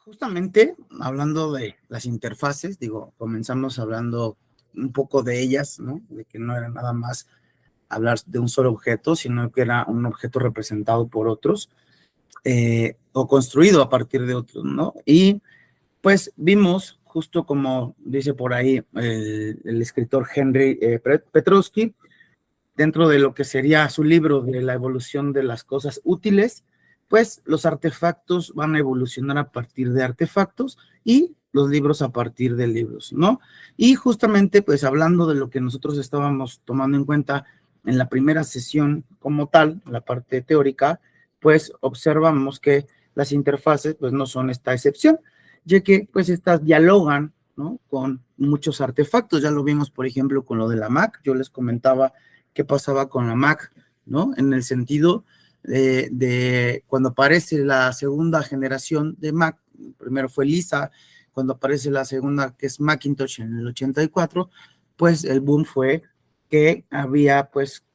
Justamente hablando de las interfaces, digo, comenzamos hablando un poco de ellas, ¿no? De que no era nada más hablar de un solo objeto, sino que era un objeto representado por otros o construido a partir de otros, ¿no? Y pues vimos, justo como dice por ahí el escritor Henry Petroski, dentro de lo que sería su libro de la evolución de las cosas útiles, pues los artefactos van a evolucionar a partir de artefactos y los libros a partir de libros, ¿no? Y justamente, pues hablando de lo que nosotros estábamos tomando en cuenta en la primera sesión como tal, la parte teórica, pues observamos que las interfaces, pues no son esta excepción, ya que pues estas dialogan, ¿no? Con muchos artefactos, ya lo vimos, por ejemplo, con lo de la Mac, yo les comentaba qué pasaba con la Mac, ¿no? En el sentido de cuando aparece la segunda generación de Mac, primero fue Lisa, cuando aparece la segunda que es Macintosh en el 84, pues el boom fue que había pues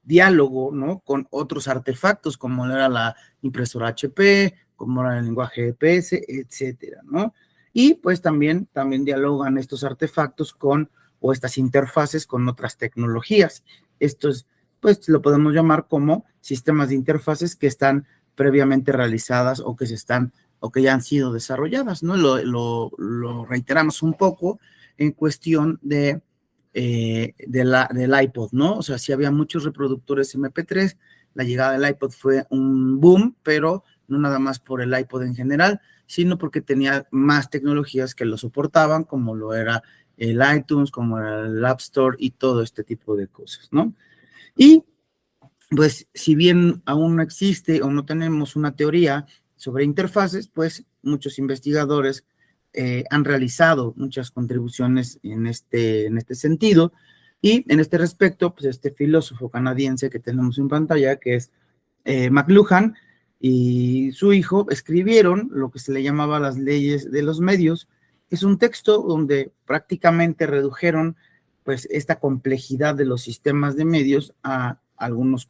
diálogo, ¿no? Con otros artefactos como era la impresora HP, como era el lenguaje EPS, etcétera, ¿no? Y pues también dialogan estos artefactos con, o estas interfaces con otras tecnologías. Esto es, pues lo podemos llamar como sistemas de interfaces que están previamente realizadas o que se están, o que ya han sido desarrolladas, ¿no? Lo reiteramos un poco en cuestión del iPod, ¿no? O sea, sí había muchos reproductores MP3, la llegada del iPod fue un boom, pero no nada más por el iPod en general, sino porque tenía más tecnologías que lo soportaban, como lo era el iTunes, como era el App Store y todo este tipo de cosas, ¿no? Y pues si bien aún no existe o no tenemos una teoría sobre interfaces, pues muchos investigadores han realizado muchas contribuciones en este sentido. Y en este respecto, pues este filósofo canadiense que tenemos en pantalla, que es McLuhan, y su hijo escribieron lo que se le llamaba las leyes de los medios. Es un texto donde prácticamente redujeron pues esta complejidad de los sistemas de medios a algunos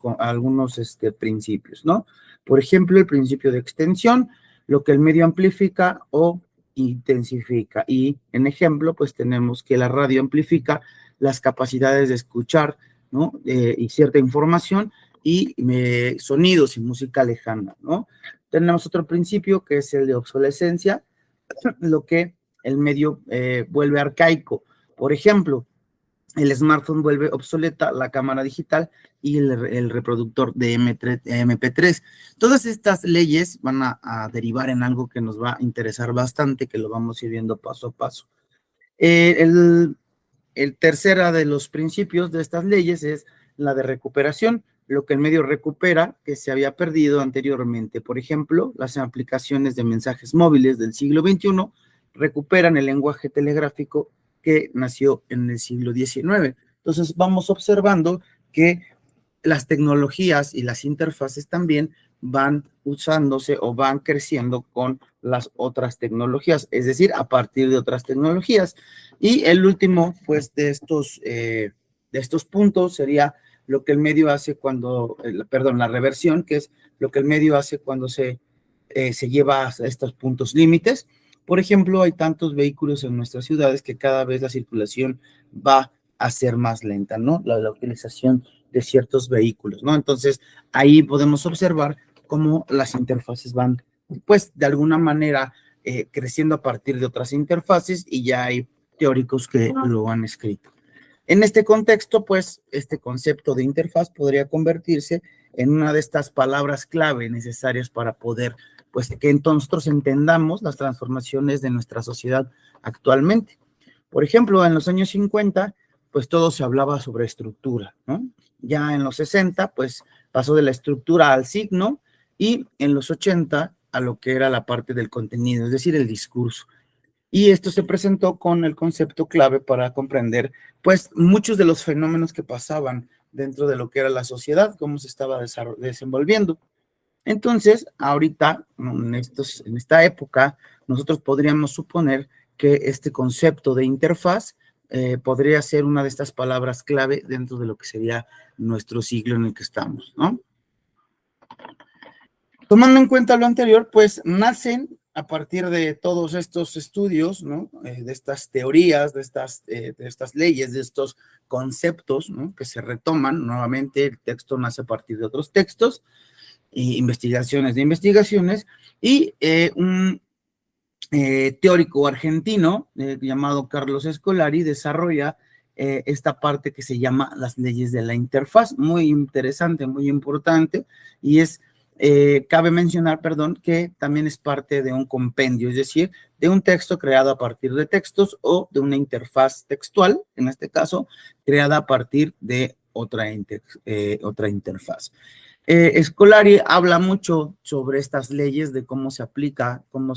principios, ¿no? Por ejemplo, el principio de extensión, lo que el medio amplifica o intensifica. Y en ejemplo, pues tenemos que la radio amplifica las capacidades de escuchar, ¿no? Y cierta información y sonidos y música lejana, ¿no? Tenemos otro principio que es el de obsolescencia, lo que el medio vuelve arcaico. Por ejemplo, el smartphone vuelve obsoleta la cámara digital y el reproductor de MP3. Todas estas leyes van a derivar en algo que nos va a interesar bastante, que lo vamos a ir viendo paso a paso. El tercera de los principios de estas leyes es la de recuperación, lo que el medio recupera que se había perdido anteriormente. Por ejemplo, las aplicaciones de mensajes móviles del siglo XXI recuperan el lenguaje telegráfico que nació en el siglo XIX. Entonces, vamos observando que las tecnologías y las interfaces también van usándose o van creciendo con las otras tecnologías, es decir, a partir de otras tecnologías. Y el último, pues, de estos puntos sería lo que el medio hace cuando, la reversión, que es lo que el medio hace cuando se lleva a estos puntos límites. Por ejemplo, hay tantos vehículos en nuestras ciudades que cada vez la circulación va a ser más lenta, ¿no? La utilización de ciertos vehículos, ¿no? Entonces, ahí podemos observar cómo las interfaces van, pues, de alguna manera creciendo a partir de otras interfaces y ya hay teóricos que lo han escrito. En este contexto, pues, este concepto de interfaz podría convertirse en una de estas palabras clave necesarias para poder, pues, que nosotros entendamos las transformaciones de nuestra sociedad actualmente. Por ejemplo, en los años 50, pues todo se hablaba sobre estructura, ¿no? Ya en los 60, pues pasó de la estructura al signo y en los 80 a lo que era la parte del contenido, es decir, el discurso. Y esto se presentó con el concepto clave para comprender, pues, muchos de los fenómenos que pasaban dentro de lo que era la sociedad, cómo se estaba desenvolviendo. Entonces, ahorita, en esta época, nosotros podríamos suponer que este concepto de interfaz podría ser una de estas palabras clave dentro de lo que sería nuestro siglo en el que estamos, ¿no? Tomando en cuenta lo anterior, pues nacen a partir de todos estos estudios, ¿no? De estas teorías, de estas leyes, de estos conceptos, ¿no? Que se retoman nuevamente, el texto nace a partir de otros textos, investigaciones de investigaciones, y un teórico argentino llamado Carlos Escolari desarrolla esta parte que se llama las leyes de la interfaz, muy interesante, muy importante, y cabe mencionar, perdón, que también es parte de un compendio, es decir, de un texto creado a partir de textos o de una interfaz textual, en este caso, creada a partir de otra interfaz. Scolari habla mucho sobre estas leyes, de cómo se aplica, cómo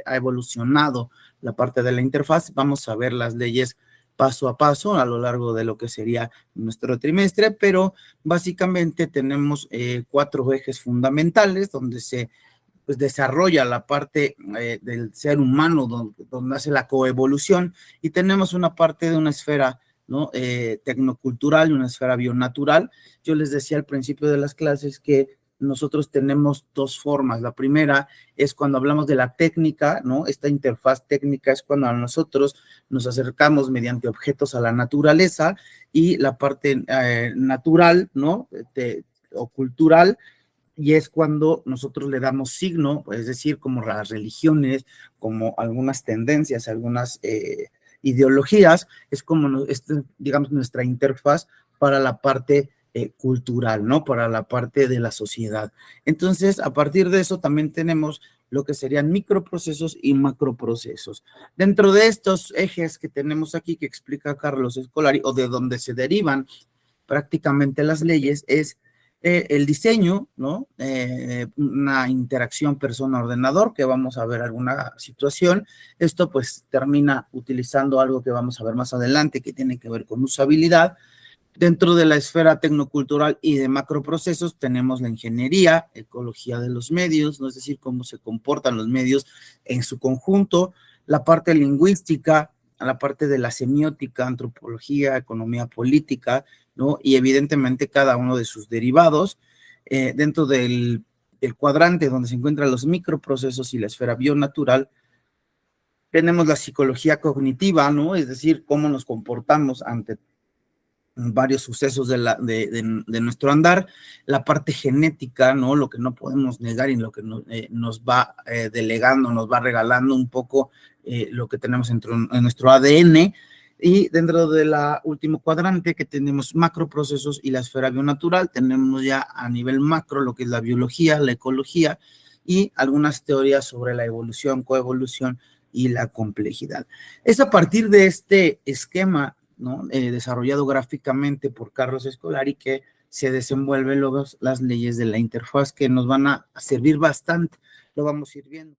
ha evolucionado la parte de la interfaz. Vamos a ver las leyes paso a paso a lo largo de lo que sería nuestro trimestre, pero básicamente tenemos 4 ejes fundamentales donde se pues, desarrolla la parte del ser humano, donde hace la coevolución, y tenemos una parte de una esfera, ¿no? Tecnocultural y una esfera bionatural. Yo les decía al principio de las clases que nosotros tenemos 2 formas. La primera es cuando hablamos de la técnica, ¿no? Esta interfaz técnica es cuando nosotros nos acercamos mediante objetos a la naturaleza, y la parte natural, ¿no? O cultural, y es cuando nosotros le damos signo, es decir, como las religiones, como algunas tendencias, algunas ideologías, es como, digamos, nuestra interfaz para la parte cultural, ¿no? Para la parte de la sociedad. Entonces, a partir de eso también tenemos lo que serían microprocesos y macroprocesos. Dentro de estos ejes que tenemos aquí, que explica Carlos Escolari, o de donde se derivan prácticamente las leyes, es el diseño, ¿no? Una interacción persona-ordenador, que vamos a ver alguna situación. Esto pues termina utilizando algo que vamos a ver más adelante, que tiene que ver con usabilidad. Dentro de la esfera tecnocultural y de macroprocesos tenemos la ingeniería, ecología de los medios, ¿no? Es decir, cómo se comportan los medios en su conjunto, la parte lingüística, la parte de la semiótica, antropología, economía política, ¿no? Y evidentemente cada uno de sus derivados. Dentro del cuadrante donde se encuentran los microprocesos y la esfera bionatural, tenemos la psicología cognitiva, ¿no? Es decir, cómo nos comportamos ante varios sucesos de nuestro andar, la parte genética, ¿no? Lo que no podemos negar y lo que nos va delegando, nos va regalando un poco lo que tenemos en nuestro ADN. Y dentro de la último cuadrante, que tenemos macroprocesos y la esfera bionatural, tenemos ya a nivel macro lo que es la biología, la ecología y algunas teorías sobre la evolución, coevolución y la complejidad. Es a partir de este esquema, ¿no? Desarrollado gráficamente por Carlos Escolari, que se desenvuelven luego las leyes de la interfaz, que nos van a servir bastante, lo vamos a ir viendo.